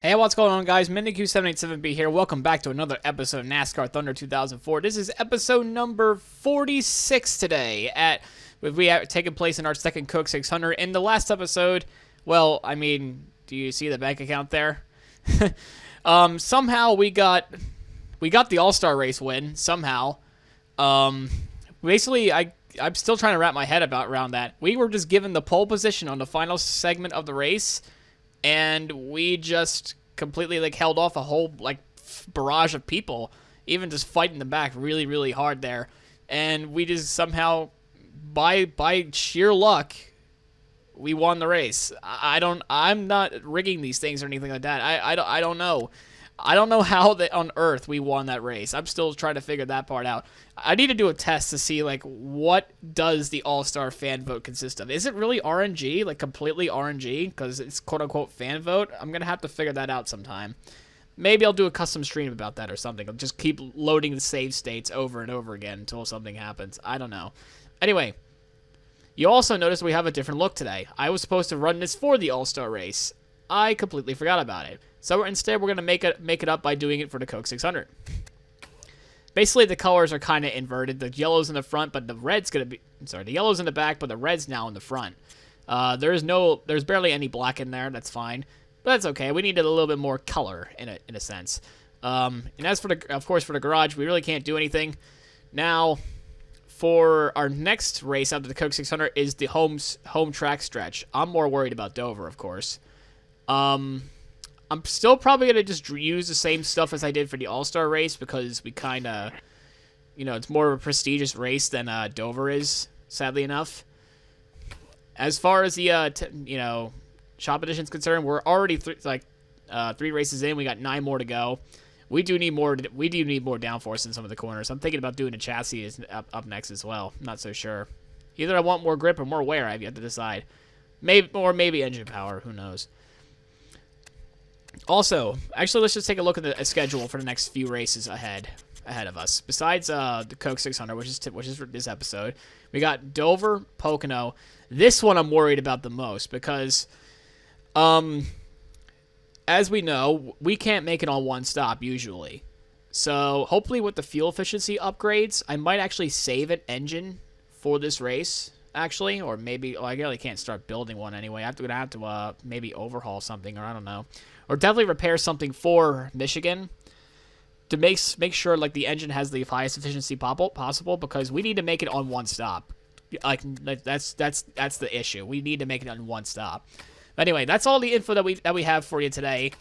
Hey, what's going on, guys? MiniQ787B here. Welcome back to another episode of NASCAR Thunder 2004. This is episode number 46 today. We have taken place in our second Coke 600. In the last episode, well, I mean, do you see the bank account there? Somehow we got the All-Star race win. Somehow, basically, I'm still trying to wrap my head around that. We were just given the pole position on the final segment of the race, and we just completely held off a whole barrage of people, even just fighting the back really, really hard there. And we just somehow, by sheer luck, we won the race. I'm not rigging these things or anything like that. I don't know. I don't know how on earth we won that race. I'm still trying to figure that part out. I need to do a test to see, what does the All-Star fan vote consist of? Is it really RNG, completely RNG, because it's quote-unquote fan vote? I'm going to have to figure that out sometime. Maybe I'll do a custom stream about that or something. I'll just keep loading the save states over and over again until something happens. I don't know. Anyway, you also notice we have a different look today. I was supposed to run this for the All-Star race. I completely forgot about it. So instead, we're going to make it up by doing it for the Coke 600. Basically, the colors are kind of inverted. The yellow's in the front, but the red's going to be... Sorry, the yellow's in the back, but the red's now in the front. There's barely any black in there. That's fine. But that's okay. We needed a little bit more color in a sense. And as for of course, for the garage, we really can't do anything. Now, for our next race after the Coke 600 is the home track stretch. I'm more worried about Dover, of course. I'm still probably going to just use the same stuff as I did for the All-Star race because we kind of, it's more of a prestigious race than Dover is, sadly enough. As far as the, shop edition's concerned, we're already 3 races in. We got 9 more to go. We do need more downforce in some of the corners. I'm thinking about doing a chassis up next as well. I'm not so sure. Either I want more grip or more wear. I've yet to decide. Maybe engine power. Who knows? Also, actually, let's just take a look at the schedule for the next few races ahead of us. Besides the Coke 600, which is this episode, we got Dover, Pocono. This one I'm worried about the most because, as we know, we can't make it on one stop usually. So hopefully, with the fuel efficiency upgrades, I might actually save an engine for this race. Actually, or maybe I really can't start building one anyway. I'm gonna have to maybe overhaul something, or I don't know. Or definitely repair something for Michigan to make sure the engine has the highest efficiency possible because we need to make it on one stop. That's the issue. We need to make it on one stop. But anyway, that's all the info that we have for you today.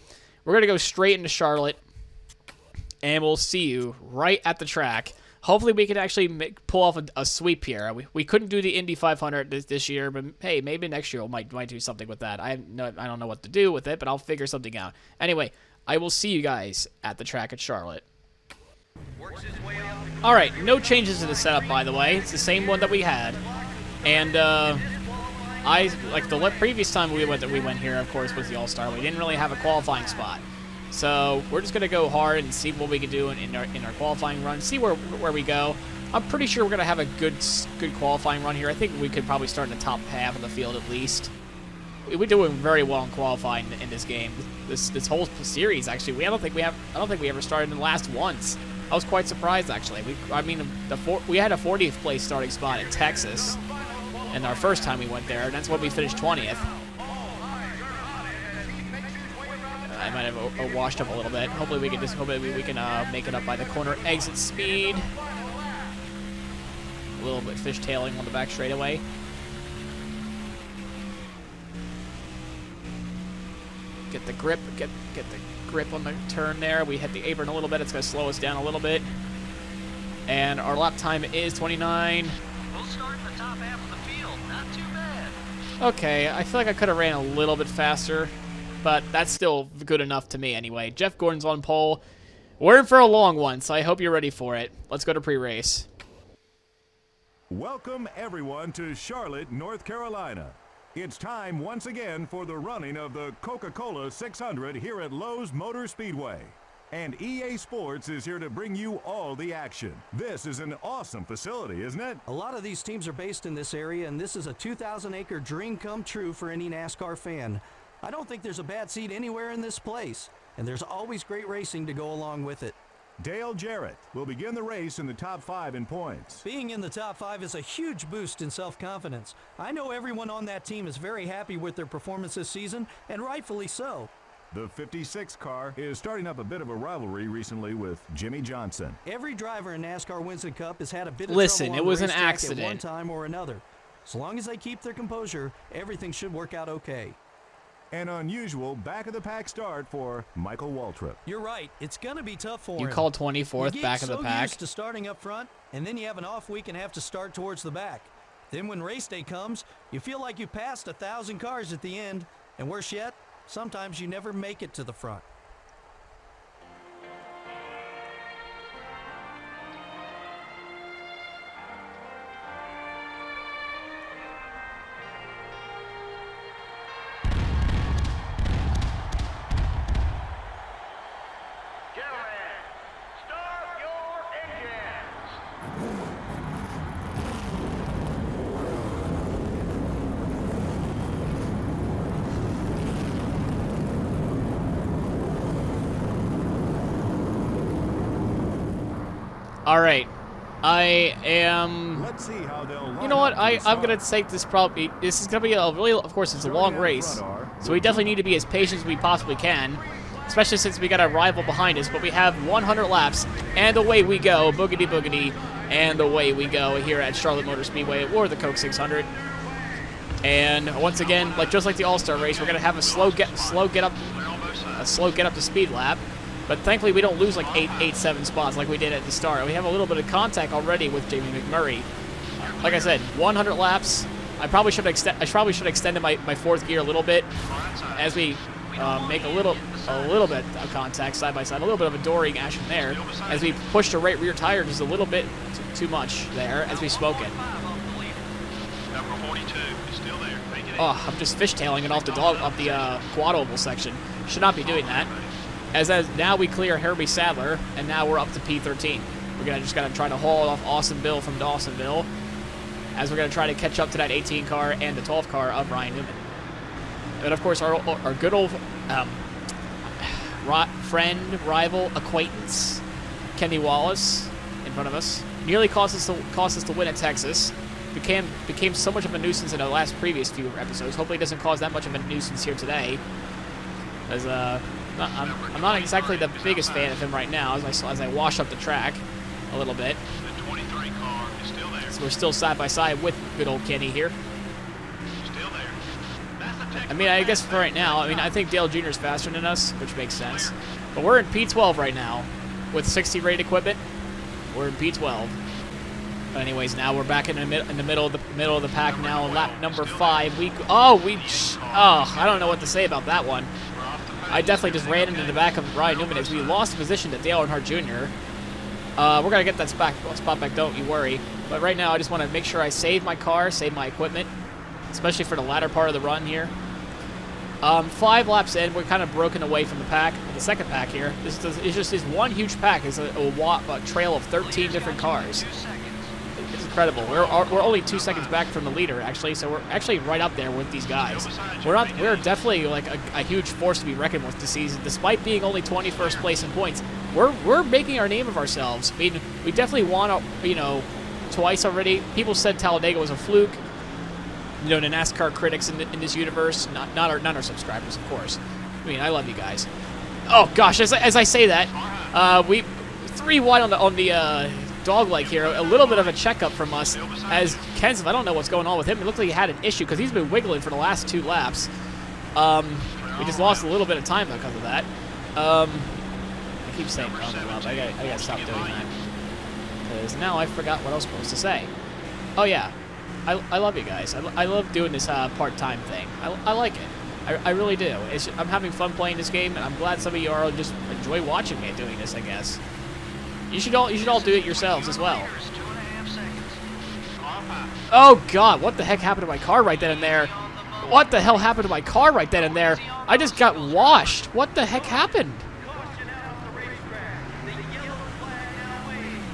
We're gonna go straight into Charlotte, and we'll see you right at the track. Hopefully we can actually pull off a sweep here. We couldn't do the Indy 500 this year, but hey, maybe next year we might do something with that. I don't know what to do with it, but I'll figure something out. Anyway, I will see you guys at the track at Charlotte. All right, no changes to the setup, by the way. It's the same one that we had, and the previous time we went here, of course, was the All-Star. We didn't really have a qualifying spot. So we're just gonna go hard and see what we can do in our qualifying run. See where we go. I'm pretty sure we're gonna have a good qualifying run here. I think we could probably start in the top half of the field at least. We're doing very well in qualifying in this game. This whole series actually. I don't think we ever started in the last once. I was quite surprised actually. We had a 40th place starting spot in Texas, and our first time we went there, and that's when we finished 20th. I might have washed up a little bit. Hopefully we can make it up by the corner exit speed. A little bit fishtailing on the back straightaway. Get the grip on the turn there. We hit the apron a little bit. It's going to slow us down a little bit. And our lap time is 29. We'll start in the top half of the field. Not too bad. Okay, I feel like I could have ran a little bit faster, but that's still good enough to me anyway. Jeff Gordon's on pole. We're in for a long one, so I hope you're ready for it. Let's go to pre-race. Welcome, everyone, to Charlotte, North Carolina. It's time once again for the running of the Coca-Cola 600 here at Lowe's Motor Speedway. And EA Sports is here to bring you all the action. This is an awesome facility, isn't it? A lot of these teams are based in this area, and this is a 2,000-acre dream come true for any NASCAR fan. I don't think there's a bad seat anywhere in this place, and there's always great racing to go along with it. Dale Jarrett will begin the race in the top 5 in points. Being in the top 5 is a huge boost in self-confidence. I know everyone on that team is very happy with their performance this season, and rightfully so. The 56 car is starting up a bit of a rivalry recently with Jimmy Johnson. Every driver in NASCAR Winston Cup has had a bit of Listen, trouble it on was the an racetrack accident. at one time or another. As long as they keep their composure, everything should work out okay. An unusual back-of-the-pack start for Michael Waltrip. You're right. It's going to be tough for him. You called 24th You back get of the so pack. used to starting up front, and then you have an off week and have to start towards the back. Then when race day comes, you feel like you passed 1,000 cars at the end, and worse yet, sometimes you never make it to the front. Gentlemen, start your engines. All right. I am... Let's see how they'll You know what? I'm going to take this probably... This is going to be a really... Of course, it's a long race. So we definitely need to be as patient as we possibly can. Especially since we got a rival behind us. But we have 100 laps. And away we go. Boogity boogity. And away we go here at Charlotte Motor Speedway or the Coke 600. And once again, just like the All-Star race, we're going to have a slow get up to speed lap. But thankfully, we don't lose like 7 spots like we did at the start. We have a little bit of contact already with Jamie McMurray. Like I said, 100 laps. I probably should have extended my 4th gear a little bit as we make a little bit of contact side by side, a little bit of a Doring action there as we push the right rear tire just a little bit too much there as we smoke it. Number 42 is still there. Oh, I'm just fishtailing it off the quad oval section. Should not be doing that. As now we clear Herbie Sadler, and now we're up to P13. We're just gonna try to haul off Austin Bill from Dawsonville, as we're gonna try to catch up to that 18 car and the 12 car of Ryan Newman. And of course, our good old friend, rival, acquaintance, Kenny Wallace, in front of us, nearly cost us the win at Texas. Became so much of a nuisance in the previous few episodes. Hopefully, it doesn't cause that much of a nuisance here today. As I'm not exactly the biggest fan of him right now as I wash up the track a little bit. The 23 car is still there. So we're still side by side with good old Kenny here. Still there. That's the I mean, I guess for right now, I think Dale Jr. is faster than us, which makes sense. But we're in P12 right now with 60 rated equipment. We're in P12. But anyways, now we're back in the middle of the pack now, on lap number 5. I don't know what to say about that one. I definitely just ran into the back of Ryan Newman as we lost the position to Dale Earnhardt Jr. We're going to get that spot back, don't you worry. But right now, I just want to make sure I save my car, save my equipment, especially for the latter part of the run here. 5 laps in, we're kind of broken away from the pack, the second pack here. It's just this one huge pack. It's a trail of 13 different cars. It's incredible. We're only 2 seconds back from the leader, actually, so we're actually right up there with these guys. We're definitely like a huge force to be reckoned with this season, despite being only 21st place in points. We're making our name of ourselves. I mean, we definitely won, twice already. People said Talladega was a fluke. The NASCAR critics in this universe, not our subscribers, of course. I mean, I love you guys. Oh gosh, as I say that, we 3 wide on the dog leg here. A little bit of a checkup from us as Kenseth, I don't know what's going on with him. It looked like he had an issue because he's been wiggling for the last 2 laps. We just lost a little bit of time because of that. I keep saying I gotta stop doing that. Because now I forgot what I was supposed to say. Oh yeah, I love you guys. I love doing this part-time thing. I like it. I really do. I'm having fun playing this game, and I'm glad some of you are just enjoy watching me doing this, I guess. You should all do it yourselves as well. Oh god, what the heck happened to my car right then and there? What the hell happened to my car right then and there? I just got washed. What the heck happened?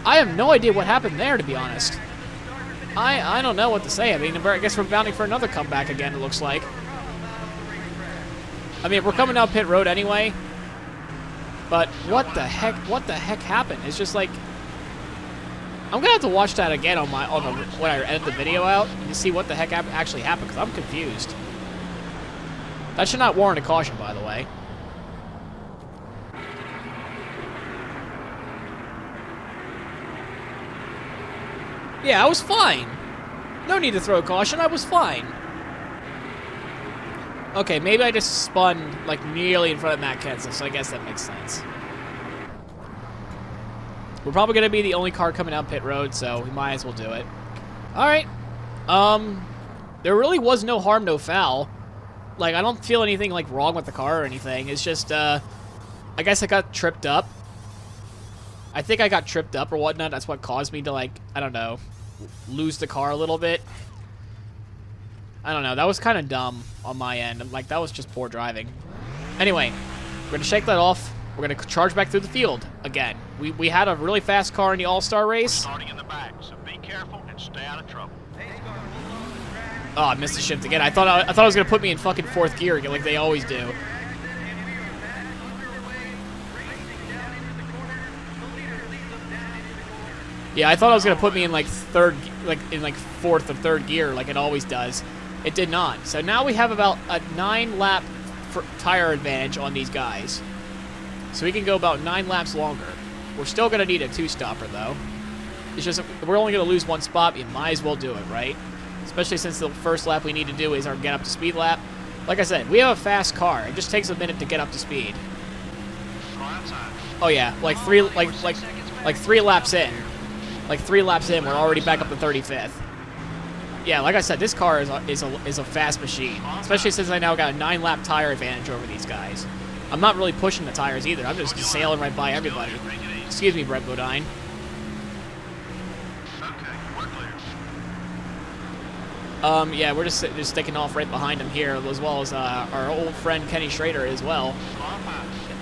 I have no idea what happened there, to be honest. I don't know what to say. I mean, I guess we're bounding for another comeback again, it looks like. I mean, we're coming down pit road anyway. But what the heck? What the heck happened? It's just like I'm gonna have to watch that again on when I edit the video out to see what the heck actually happened because I'm confused. That should not warrant a caution, by the way. Yeah, I was fine. No need to throw a caution. I was fine. Okay, maybe I just spun like nearly in front of Matt Kenseth, so I guess that makes sense. We're probably gonna be the only car coming out pit road, so we might as well do it. All right. There really was no harm, no foul. Like, I don't feel anything like wrong with the car or anything. It's just, I guess I got tripped up. I think I got tripped up or whatnot. That's what caused me to, like, I don't know, lose the car a little bit. I don't know. That was kind of dumb on my end. Like, that was just poor driving. Anyway, we're going to shake that off. We're going to charge back through the field again. We had a really fast car in the All-Star race. Starting in the back, so be careful and stay out of trouble. Oh, I missed the shift again. I thought it was going to put me in fucking 4th gear again, like they always do. Yeah, I thought it was going to put me in like 4th or 3rd gear like it always does. It did not. So now we have about a 9-lap tire advantage on these guys. So we can go about 9 laps longer. We're still going to need a 2-stopper, though. It's just, we're only going to lose 1 spot. You might as well do it, right? Especially since the first lap we need to do is our get up to speed lap. Like I said, we have a fast car. It just takes a minute to get up to speed. Oh yeah, like 3 laps in. Like 3 laps in, we're already back up to 35th. Yeah, like I said, this car is a fast machine. Especially since I now got a 9-lap tire advantage over these guys. I'm not really pushing the tires either. I'm just sailing right by everybody. Excuse me, Brett Bodine. Yeah, we're just sticking off right behind him here, as well as our old friend Kenny Schrader as well.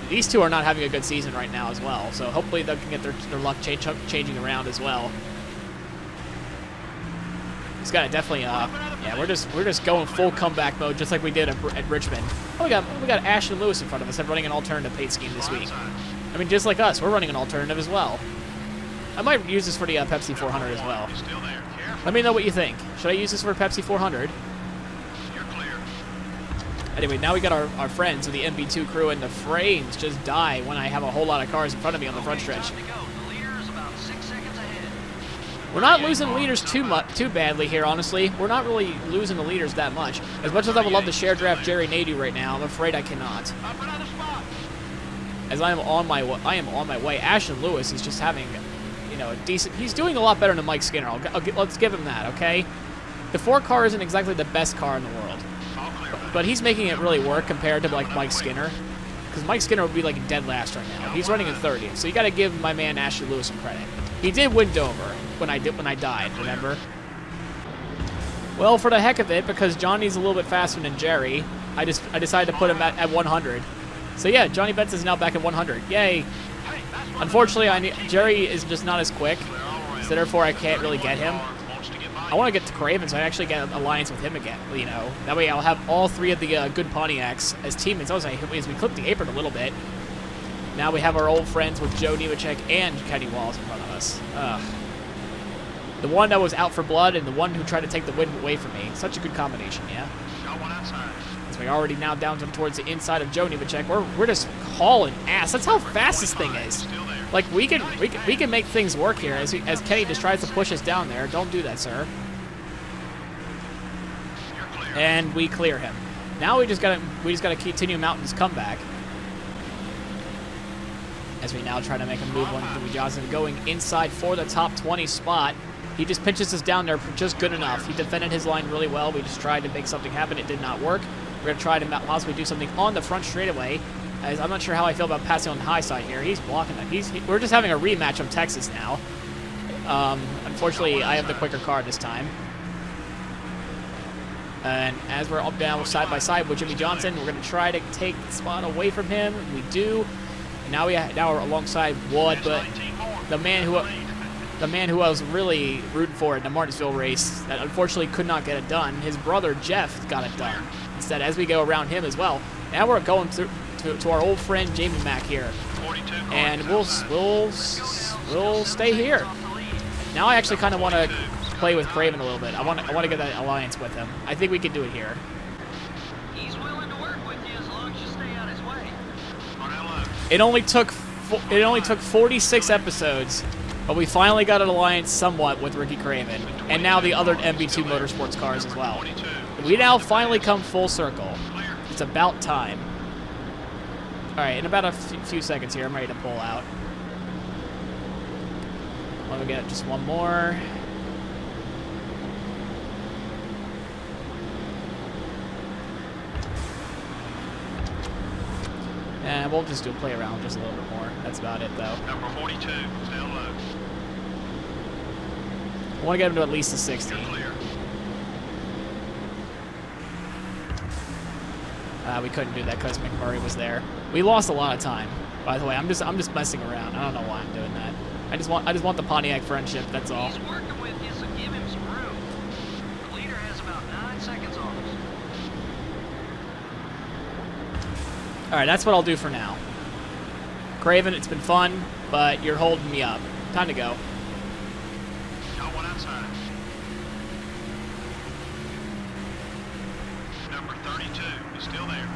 These two are not having a good season right now as well, so hopefully they can get their luck changing around as well. He's got to definitely, yeah, we're just going full comeback mode, just like we did at Richmond. Oh, we got Ashton Lewis in front of us. I'm running an alternative paint scheme this week. I mean, just like us, we're running an alternative as well. I might use this for the Pepsi 400 as well. Let me know what you think. Should I use this for Pepsi 400? Anyway, now we got our friends of the MB2 crew, and the frames just die when I have a whole lot of cars in front of me on the front stretch. We're not losing leaders too badly here, honestly. We're not really losing the leaders that much. As much as I would love to share draft Jerry Nadu right now, I'm afraid I cannot. As I am on my way. Ashton Lewis is just having, you know, a decent. He's doing a lot better than Mike Skinner. Let's give him that, okay? The 4 car isn't exactly the best car in the world, but he's making it really work compared to like Mike Skinner, because Mike Skinner would be like dead last right now. He's running in 30th, so you got to give my man Ashton Lewis some credit. He did win Dover when I died, remember? Well, for the heck of it, because Johnny's a little bit faster than Jerry, I decided to put him at 100. So yeah, Johnny Benz is now back at 100. Yay! Unfortunately, Jerry is just not as quick, so therefore I can't really get him. I want to get to Craven, so I actually get an alliance with him again. You know, that way I'll have all 3 of the good Pontiacs as teammates. As we clip the apron a little bit. Now we have our old friends with Joe Nemechek and Kenny Walls in front of us. The one that was out for blood and the one who tried to take the win away from me. Such a good combination, yeah? As we're already now down towards the inside of Joe Nemechek. We're just hauling ass. That's how fast this thing is. Like, we can make things work here as Kenny just tries to push us down there. Don't do that, sir. And we clear him. Now we just gotta continue Mountain's comeback. As we now try to make a move on Dewey Johnson going inside for the top 20 spot. He just pinches us down there just good enough. He defended his line really well. We just tried to make something happen. It did not work. We're going to try to possibly do something on the front straightaway. As I'm not sure how I feel about passing on the high side here. He's blocking that. We're just having a rematch of Texas now. Unfortunately, I have the quicker car this time. And as we're up down side by side with Jimmy Johnson, we're going to try to take the spot away from him. We do. Now we're alongside Wood, but the man who I was really rooting for in the Martinsville race that unfortunately could not get it done, his brother Jeff got it done. Instead, as we go around him as well, Now we're going through to our old friend Jamie Mack here, 42 cars and outside. we'll stay here. Now I actually kind of want to play with Craven a little bit. I want to get that alliance with him. I think we can do it here. He's willing to work with you as long as you stay out his way. On how low? It only took 46 episodes, but we finally got an alliance somewhat with Ricky Craven, and now the other MB2 Motorsports cars as well. 22. We now finally come full circle. It's about time. All right, in about a few seconds here, I'm ready to pull out. Let me get just one more. And we'll just do a play around just a little bit more. That's about it, though. Number 42, down low. I want to get him to at least a 60. You're clear. We couldn't do that because McMurray was there. We lost a lot of time, by the way. I'm just messing around. I don't know why I'm doing that. I just want the Pontiac friendship. That's all. He's working with you, so give him some room. The leader has about 9 seconds on us. All right, that's what I'll do for now. Craven, it's been fun, but you're holding me up. Time to go. Got one outside. Number 32 is still there.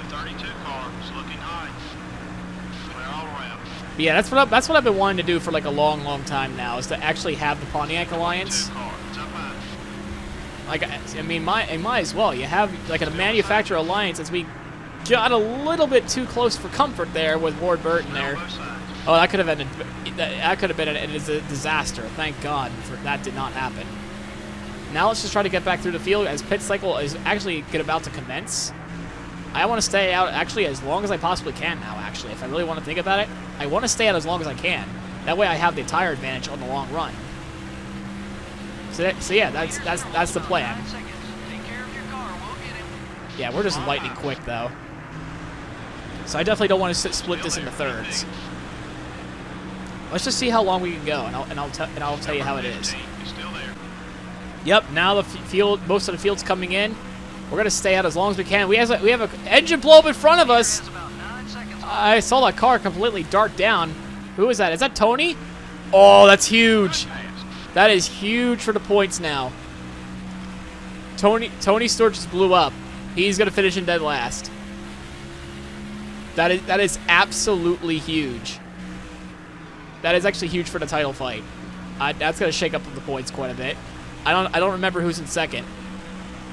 The 32 car is looking high. Clear all around. But yeah, that's what I've been wanting to do for like a long, long time now, is to actually have the Pontiac Alliance. 2 car, it's up high. Like, I mean, might as well. You have like a manufacturer alliance, as we got a little bit too close for comfort there with Ward Burton there. Both sides. Oh, that could have been a disaster. Thank God that did not happen. Now let's just try to get back through the field as pit cycle is actually about to commence. I want to stay out actually as long as I possibly can now. Actually, if I really want to think about it, I want to stay out as long as I can. That way, I have the tire advantage on the long run. So yeah, that's the plan. 9 seconds. Take care of your car. We'll get him. Yeah, we're just lightning quick though. So I definitely don't want to split this into thirds. Let's just see how long we can go, and I'll tell you how it is. 15 is still there. Yep, now the field, most of the field's coming in. We're gonna stay out as long as we can. We have an engine blow up in front of us. Has about 9 seconds on I saw that car completely dart down. Who is that? Is that Tony? Oh, that's huge. That is huge for the points now. Tony Stewart just blew up. He's gonna finish in dead last. That is absolutely huge. That is actually huge for the title fight. That's gonna shake up the points quite a bit. I don't remember who's in second,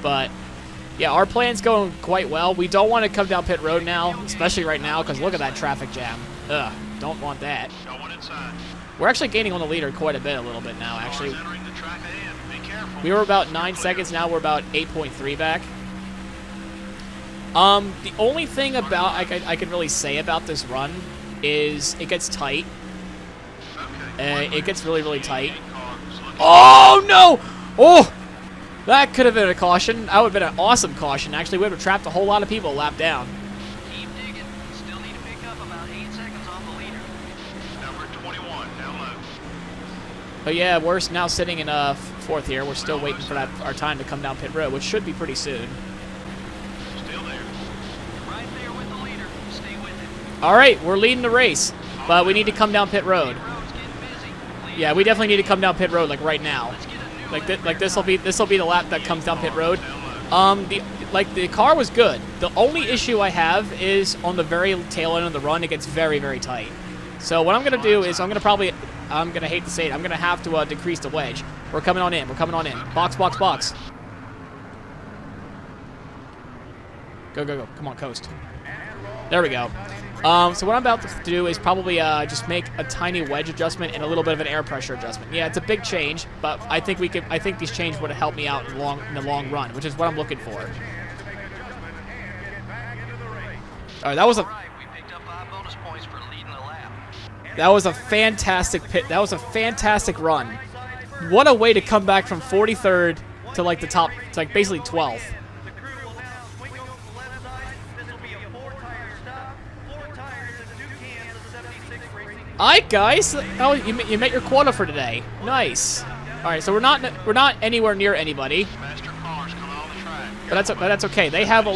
but yeah, our plan's going quite well. We don't want to come down pit road now, especially right now, because look at that traffic jam. Ugh, don't want that. Got one inside. We're actually gaining on the leader quite a little bit now. Actually, Cars entering the track ahead. Be careful. we were about 9 seconds. Now we're about 8.3 back. The only thing about I can really say about this run is it gets tight. Okay. It gets really, really tight. Car is looking Oh, no! Oh! That could have been a caution. That would have been an awesome caution. Actually, we would have trapped a whole lot of people a lap down. Keep digging. Still need to pick up about 8 seconds off the leader. Number 21, down low. But yeah, we're now sitting in fourth here. We're still waiting for our time to come down pit road, which should be pretty soon. Still there. Right there with the leader. Stay with him. All right, we're leading the race, but we need to come down pit road. Pit road's getting busy. Yeah, we definitely need to come down pit road like right now. Let's get a new Like this will be the lap that comes down pit road. The car was good. The only issue I have is on the very tail end of the run, it gets very, very tight. So what I'm gonna do is I'm gonna hate to say it, I'm gonna have to decrease the wedge. We're coming on in. We're coming on in. Box, box, box. Go, go, go. Come on, coast. There we go. So what I'm about to do is probably just make a tiny wedge adjustment and a little bit of an air pressure adjustment. Yeah, it's a big change, but I think these changes would help me out in the long run, which is what I'm looking for. All right, that was a Right, we picked up 5 bonus points for leading the lap. fantastic pit. That was a fantastic run. What a way to come back from 43rd to like the top, to like basically 12th. The crew will now swing over to the left side. This will be a 4-tire stop. 4 tires and 2 cans of 76 Racing. All right, guys. Oh, you met your quota for today. Nice. All right, so we're not anywhere near anybody, Faster cars come on the track. but that's okay. They have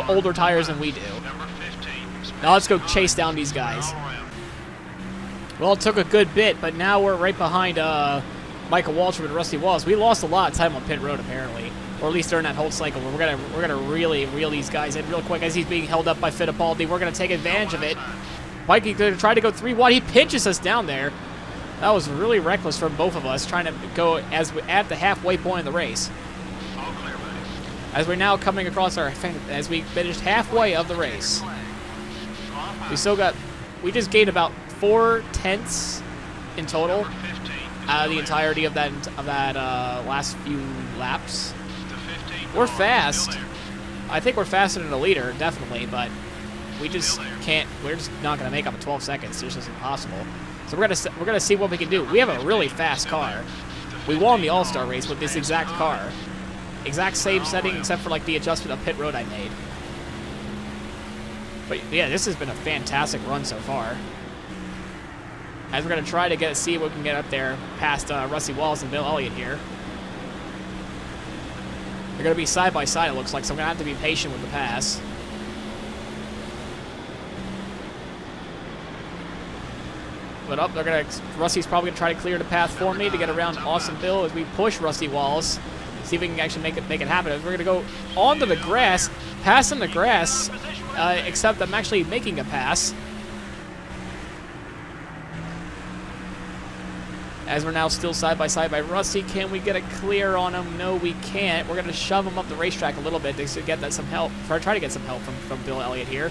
older tires than we do. Number Now let's go chase down these guys. All around. Well, it took a good bit, but now we're right behind Michael Waltrip and Rusty Wallace. We lost a lot of time on pit road, apparently, or at least during that whole cycle. We're gonna really reel these guys in real quick as he's being held up by Fittipaldi. We're gonna take advantage of it. Mikey gonna try to go 3 wide. He pinches us down there. That was really reckless from both of us, trying to go at the halfway point of the race. All clear, buddy. As we're now coming across as we finished halfway of the race. We just gained about 4 tenths in total 15 is out of the still entirety of that last few laps. there. The 15 We're car is fast. still there. I think we're faster than the leader, definitely, but we just can't. We're just not going to make up in 12 seconds. It's just impossible. So we're gonna see what we can do. We have a really fast car. We won the All-Star race with this exact car, exact same setting except for like the adjustment of pit road I made. But yeah, this has been a fantastic run so far. As we're gonna try to see what we can get up there past Rusty Wallace and Bill Elliott here. They're gonna be side by side, it looks like, so I'm gonna have to be patient with the pass. But up, Rusty's probably gonna try to clear the path for me to get around Austin Bill as we push Rusty Wallace. See if we can actually make it happen. We're gonna go onto the grass, pass in the grass, except I'm actually making a pass. As we're now still side by Rusty, can we get a clear on him? No, we can't. We're gonna shove him up the racetrack a little bit to get that some help, or try to get some help from Bill Elliott here.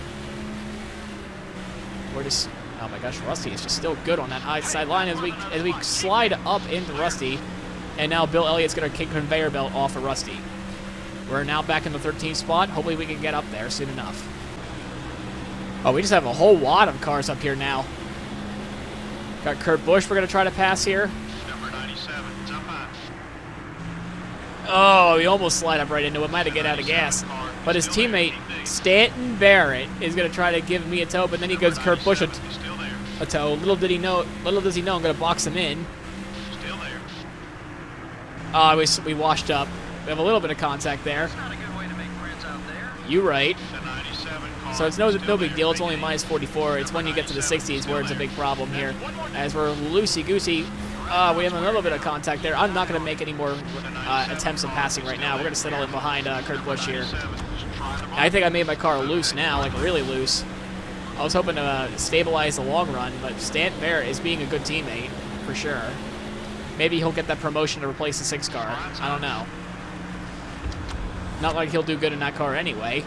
We're just, oh my gosh, Rusty is just still good on that outside line as we slide up into Rusty, and now Bill Elliott's gonna kick conveyor belt off of Rusty. We're now back in the 13th spot. Hopefully we can get up there soon enough. Oh, we just have a whole wad of cars up here now. Got Kurt Busch we're going to try to pass here. Number 97, it's up high. Oh, he almost slid up right into it. Might have get out of gas. But his teammate, Stanton Barrett, is going to try to give me a tow, but then he gives Kurt Busch He's still there. a tow. Little does he know, I'm going to box him in. Still there. Oh, we washed up. We have a little bit of contact there. Not a good way to make friends out there. You right. The 97 car So it's is no big deal. It's only minus 44. It's when you get to the 60s where it's a big problem here. As we're loosey-goosey, we have a little bit of contact there. I'm not going to make any more attempts of passing right now. We're going to settle in behind Kurt Busch here. I think I made my car loose now, like really loose. I was hoping to stabilize the long run, but Stanton Barrett is being a good teammate, for sure. Maybe he'll get that promotion to replace the 6 car. I don't know. Not like he'll do good in that car anyway.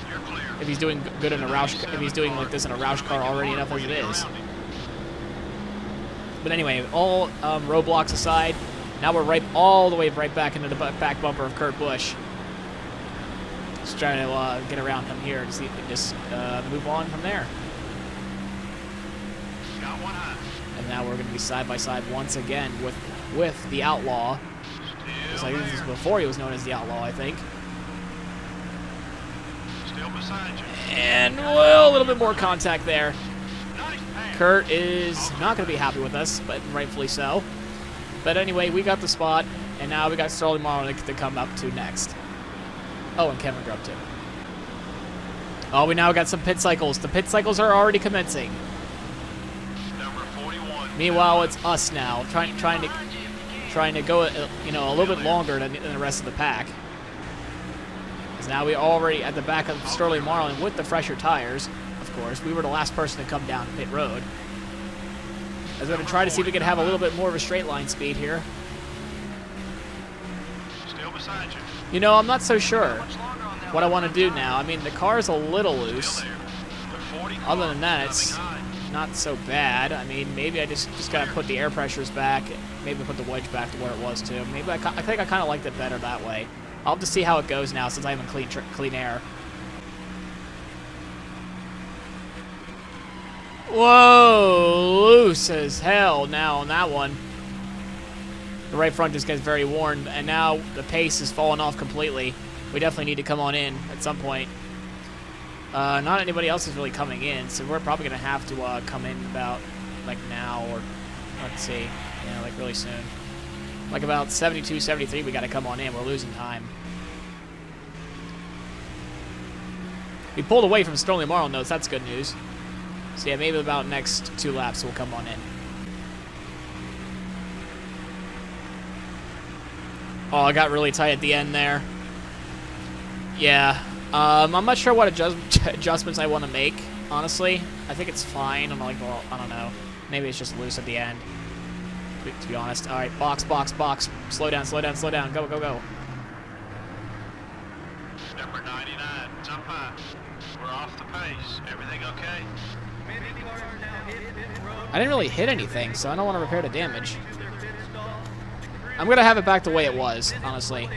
You're clear. If he's doing good in a Roush, if he's doing like this in a Roush car already enough as it is. But anyway, all roadblocks aside, now we're all the way right back into the back bumper of Kurt Busch. Just trying to get around him here to see if we can just move on from there. Got one high. And now we're going to be side by side once again with the Outlaw. Just like this is before he was known as the Outlaw, I think. Still beside you. And well, a little bit more contact there. Nice pass. Kurt is not going to be happy with us, but rightfully so. But anyway, we got the spot, and now we got Sterling Marlin to come up to next. Oh, and Kevin Grubb too. Oh, we now got some pit cycles. The pit cycles are already commencing. Number 41. Meanwhile, it's us now, trying to go a little bit longer than the rest of the pack. Because now we're already at the back of Sterling Marlin with the fresher tires. Of course, we were the last person to come down pit road. As we're going to try to see if we can have a little bit more of a straight line speed here. Still beside you. You know, I'm not so sure what I want to do now. I mean, the car's a little loose. Still there. The 40 car Other than that, coming it's high. not so bad. I mean, maybe I just got to put the air pressures back. Maybe put the wedge back to where it was too. Maybe I think I kind of liked it better that way. I'll have to see how it goes now since I haven't clean air. Whoa, loose as hell now on that one. The right front just gets very worn, and now the pace is falling off completely. We definitely need to come on in at some point. Not anybody else is really coming in, so we're probably going to have to come in about, like, now, or, let's see, like, really soon. Like, about 72, 73, we got to come on in. We're losing time. We pulled away from Sterling Marlin, though, so that's good news. So yeah, maybe about next 2 laps we'll come on in. Oh, I got really tight at the end there. Yeah. I'm not sure what adjustments I want to make, honestly. I think it's fine. I'm like, well, I don't know. Maybe it's just loose at the end, to be honest. All right, box, box, box. Slow down, slow down, slow down. Go, go, go. Number 99, jump high. We're off the pace. Everything okay? I didn't really hit anything, so I don't want to repair the damage. I'm going to have it back the way it was, honestly.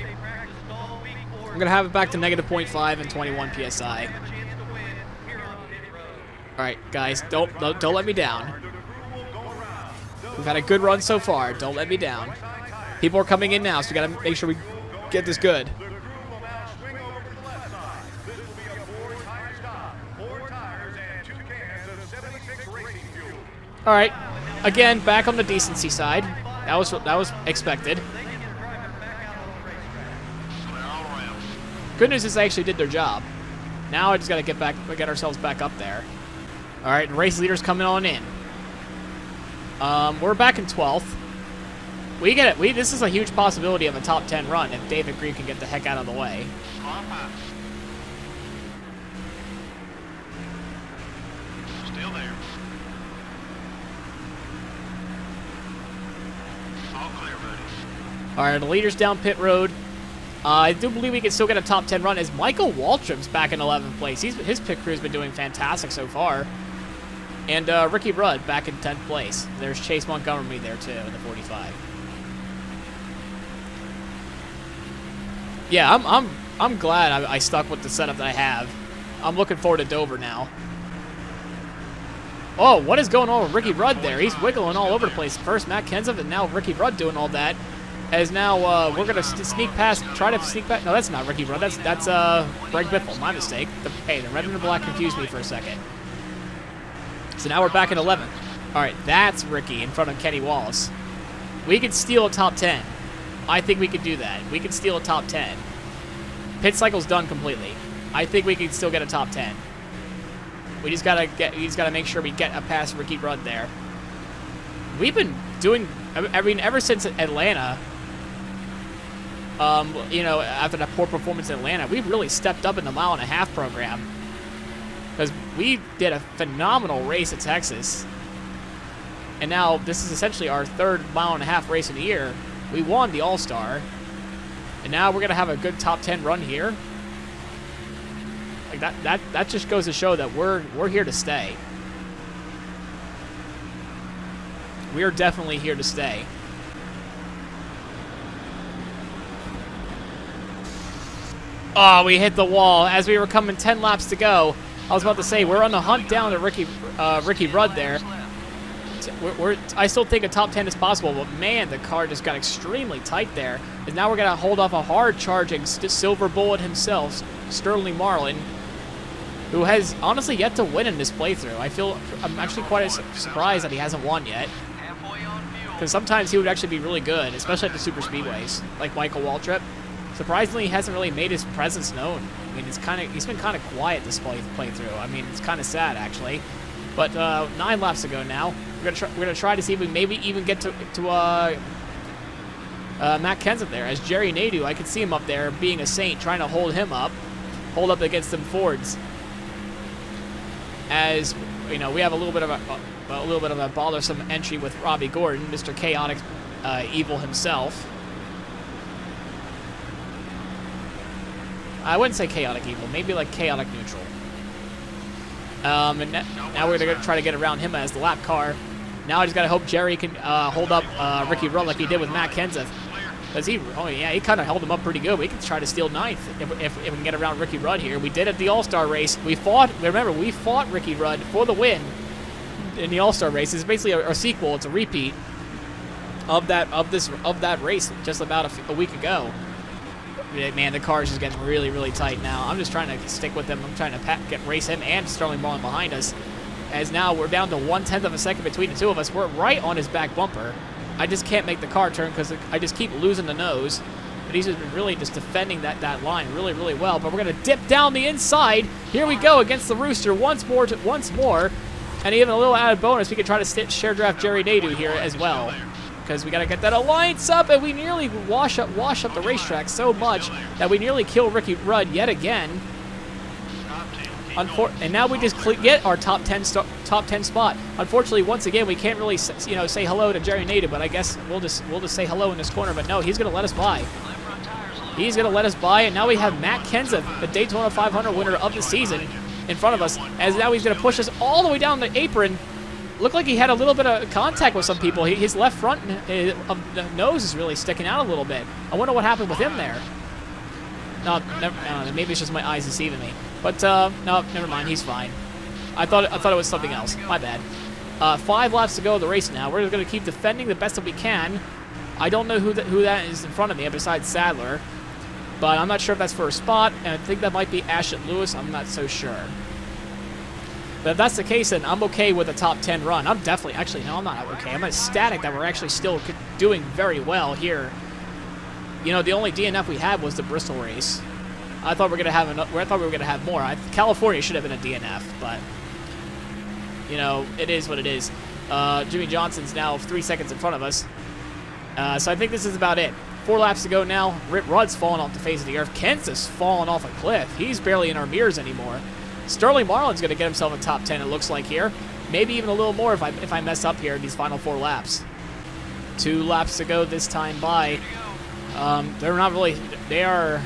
I'm going to have it back to negative 0.5 and 21 PSI. Alright, guys, don't let me down. We've had a good run so far. Don't let me down. People are coming in now, so we got to make sure we get this good. Alright, again, back on the decency side. That was expected. Good news is they actually did their job. Now I just gotta get ourselves back up there. All right, race leaders coming on in. We're back in 12th. This is a huge possibility of a top 10 run if David Green can get the heck out of the way. Still there. All clear, buddy. All right, the leaders down pit road. I do believe we can still get a top 10 run as Michael Waltrip's back in 11th place. His pit crew's been doing fantastic so far. And Ricky Rudd back in 10th place. There's Chase Montgomery there too in the 45. Yeah, I'm glad I stuck with the setup that I have. I'm looking forward to Dover now. Oh, what is going on with Ricky Rudd there? He's wiggling all over the place. First Matt Kenseth and now Ricky Rudd doing all that. As now we're gonna sneak past, try to sneak past. No, that's not Ricky Rudd. That's Greg Biffle. My mistake. Hey, the red and the black confused me for a second. So now we're back in 11th. All right, that's Ricky in front of Kenny Wallace. We could steal a top 10. I think we could do that. We could steal a top 10. Pit cycle's done completely. I think we can still get a top 10. We just gotta make sure we get past Ricky Rudd there. We've been doing. I mean, ever since Atlanta. You know, after that poor performance in Atlanta, we've really stepped up in the mile-and-a-half program. Because we did a phenomenal race at Texas. And now this is essentially our 3rd mile-and-a-half race of the year. We won the All-Star. And now we're going to have a good top 10 run here. Like that just goes to show that we're here to stay. We are definitely here to stay. Oh, we hit the wall as we were coming 10 laps to go. I was about to say, we're on the hunt down to Ricky Rudd there. I still think a top 10 is possible, but man, the car just got extremely tight there. And now we're going to hold off a hard-charging silver bullet himself, Sterling Marlin, who has honestly yet to win in this playthrough. I'm actually quite surprised that he hasn't won yet. Because sometimes he would actually be really good, especially at the super speedways, like Michael Waltrip. Surprisingly, he hasn't really made his presence known. I mean, he's been kind of quiet this playthrough. I mean, it's kind of sad actually. But 9 laps to go now. We're gonna try to see if we maybe even get to Matt Kenseth there. As Jerry Nadeau, I can see him up there being a saint, trying to hold up against them Fords. As you know, we have a little bit of a bothersome entry with Robbie Gordon, Mr. Chaotic Evil himself. I wouldn't say chaotic evil, maybe like chaotic neutral. And now we're gonna try to get around him as the lap car. Now I just gotta hope Jerry can hold up Ricky Rudd like he did with Matt Kenseth, because he kind of held him up pretty good. We can try to steal 9th if we can get around Ricky Rudd here. We did at the All-Star race. We fought Ricky Rudd for the win in the All-Star race. It's basically a sequel. It's a repeat of that race just about a week ago. Man, the car is just getting really, really tight now. I'm just trying to stick with him. I'm trying to race him and Sterling Marlin behind us. As now we're down to 1/10 of a second between the two of us. We're right on his back bumper. I just can't make the car turn because I just keep losing the nose. but he's been really just defending that line really, really well. But we're going to dip down the inside. Here we go against the Rooster once more. And even a little added bonus, we can try to share draft Jerry Nadeau here as well. Because we got to get that alliance up, and we nearly wash up the racetrack so much that we nearly kill Ricky Rudd yet again. And now we just get our top 10 spot. Unfortunately, once again, we can't really say hello to Jerry Nadeau, but I guess we'll just say hello in this corner. But no, he's gonna let us by. He's gonna let us by, and now we have Matt Kenseth, the Daytona 500 winner of the season, in front of us. As now he's gonna push us all the way down the apron. Looked like he had a little bit of contact with some people. His left front of the nose is really sticking out a little bit. I wonder what happened with him there. No, maybe it's just my eyes deceiving me. But no, never mind. He's fine. I thought it was something else. My bad. 5 laps to go of the race now. We're going to keep defending the best that we can. I don't know who that is in front of me besides Sadler, but I'm not sure if that's for a spot. And I think that might be Ashton Lewis. I'm not so sure. But if that's the case, then I'm okay with a top 10 run. I'm definitely, actually, no, I'm not okay. I'm ecstatic that we're actually still doing very well here. You know, the only DNF we had was the Bristol race. I thought we were gonna have more. California should have been a DNF, but you know, it is what it is. Jimmy Johnson's now 3 seconds in front of us, so I think this is about it. 4 laps to go now. Rip Rudd's falling off the face of the earth. Kent's is falling off a cliff. He's barely in our mirrors anymore. Sterling Marlin's gonna get himself a top 10. It looks like here, maybe even a little more if I mess up here in these final 4 laps. 2 laps to go this time by. They are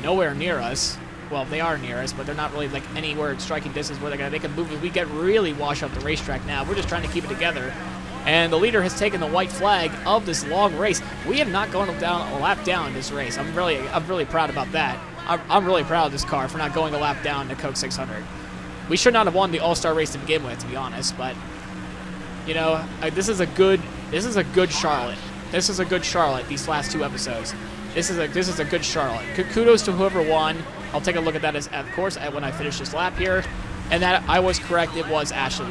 nowhere near us. Well, they are near us, but they're not really like anywhere in striking distance where they're gonna make a move. If we get really wash up the racetrack now, we're just trying to keep it together. And the leader has taken the white flag of this long race. We have not gone down a lap down in this race. I'm really proud about that. I'm really proud of this car for not going a lap down to Coke 600. We should not have won the All-Star race to begin with, to be honest. But you know, this is a good Charlotte. This is a good Charlotte. These last 2 episodes. This is a good Charlotte. Kudos to whoever won. I'll take a look at that of course when I finish this lap here. And that I was correct. It was Ashley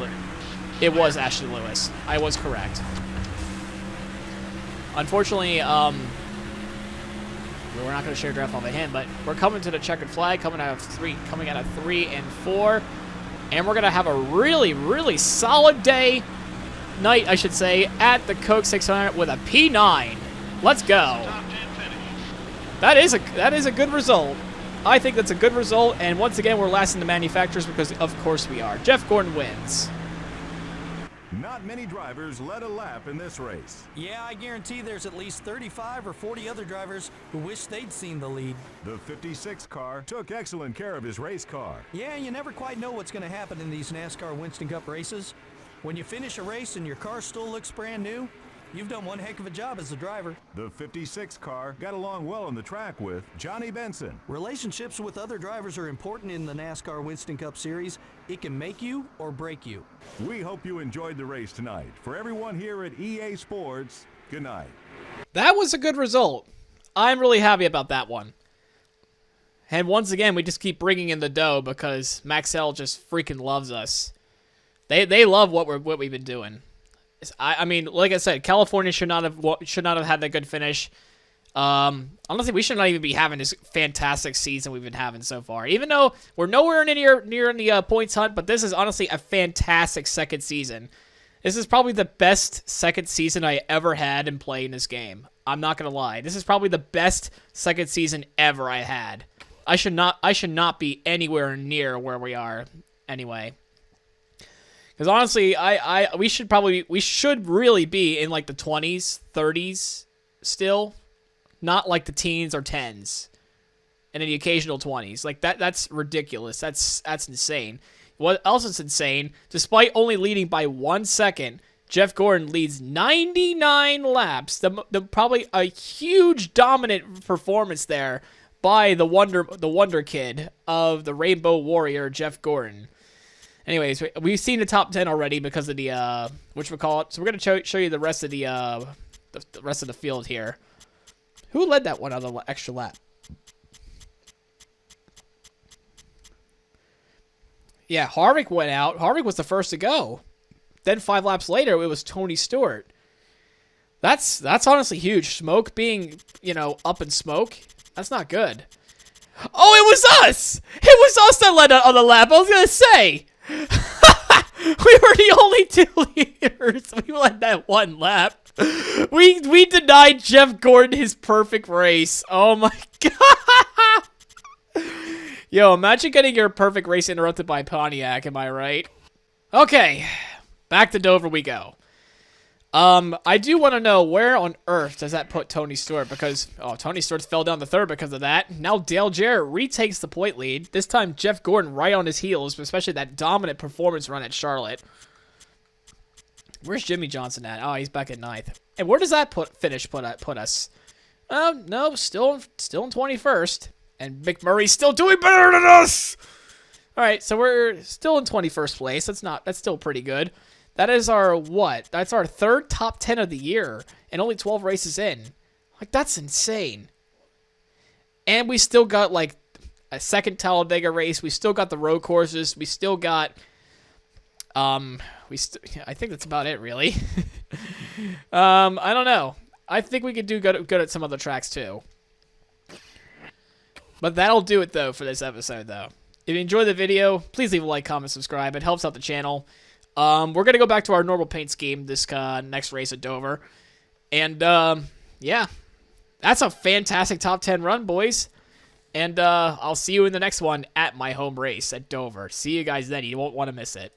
Lewis. I was correct. Unfortunately, we're not going to share draft off of him, but we're coming to the checkered flag, coming out of 3 and 4, and we're going to have a really, really solid night, I should say, at the Coke 600 with a P9. Let's go. That is a good result. I think that's a good result, and once again, we're last in the manufacturers because, of course, we are. Jeff Gordon wins. Not many drivers led a lap in this race. Yeah, I guarantee there's at least 35 or 40 other drivers who wish they'd seen the lead. The 56 car took excellent care of his race car. Yeah, you never quite know what's going to happen in these NASCAR Winston Cup races. When you finish a race and your car still looks brand new, you've done one heck of a job as a driver. The 56 car got along well on the track with Johnny Benson. Relationships with other drivers are important in the NASCAR Winston Cup Series. It can make you or break you. We hope you enjoyed the race tonight. For everyone here at EA Sports, good night. That was a good result. I'm really happy about that one. And once again, we just keep bringing in the dough because Maxell just freaking loves us. They love what we've been doing. I mean, like I said, California should not have had that good finish. Honestly, we should not even be having this fantastic season we've been having so far. Even though we're nowhere near in the points hunt, but this is honestly a fantastic second season. This is probably the best second season I ever had in playing this game. I'm not gonna lie. This is probably the best second season ever I had. I should not be anywhere near where we are anyway. Because honestly, we should really be in like the 20s, 30s still, not like the teens or 10s, and in the occasional 20s. Like that's ridiculous. That's insane. What else is insane? Despite only leading by 1 second, Jeff Gordon leads 99 laps. The probably a huge dominant performance there by the wonder kid of the Rainbow Warrior, Jeff Gordon. Anyways, we've seen the top 10 already because of the whatchamacallit. So we're gonna show you the rest of the rest of the field here. Who led that one on the extra lap? Yeah, Harvick went out. Harvick was the first to go. Then 5 laps later, it was Tony Stewart. That's honestly huge. Smoke being, you know, up in smoke. That's not good. Oh, it was us! It was us that led on the lap. I was gonna say. We were the only 2 leaders. We led that one lap. We denied Jeff Gordon his perfect race. Oh my god. Yo, imagine getting your perfect race interrupted by Pontiac, am I right? Okay. Back to Dover we go. I do want to know where on earth does that put Tony Stewart, because Tony Stewart fell down to third because of that. Now Dale Jarrett retakes the point lead. This time Jeff Gordon right on his heels, especially that dominant performance run at Charlotte. Where's Jimmy Johnson at? Oh, he's back at 9th. And where does that finish put us? No, still in 21st. And McMurray's still doing better than us. All right, so we're still in 21st place. That's still pretty good. That is our what? That's our third top 10 of the year and only 12 races in. Like, that's insane. And we still got like a second Talladega race. We still got the road courses. We still got I think that's about it, really. I don't know. I think we could do good at some other tracks too. But that'll do it though for this episode though. If you enjoyed the video, please leave a like, comment, subscribe. It helps out the channel. We're going to go back to our normal paint scheme this next race at Dover. And, yeah. That's a fantastic top 10 run, boys. And I'll see you in the next one at my home race at Dover. See you guys then. You won't want to miss it.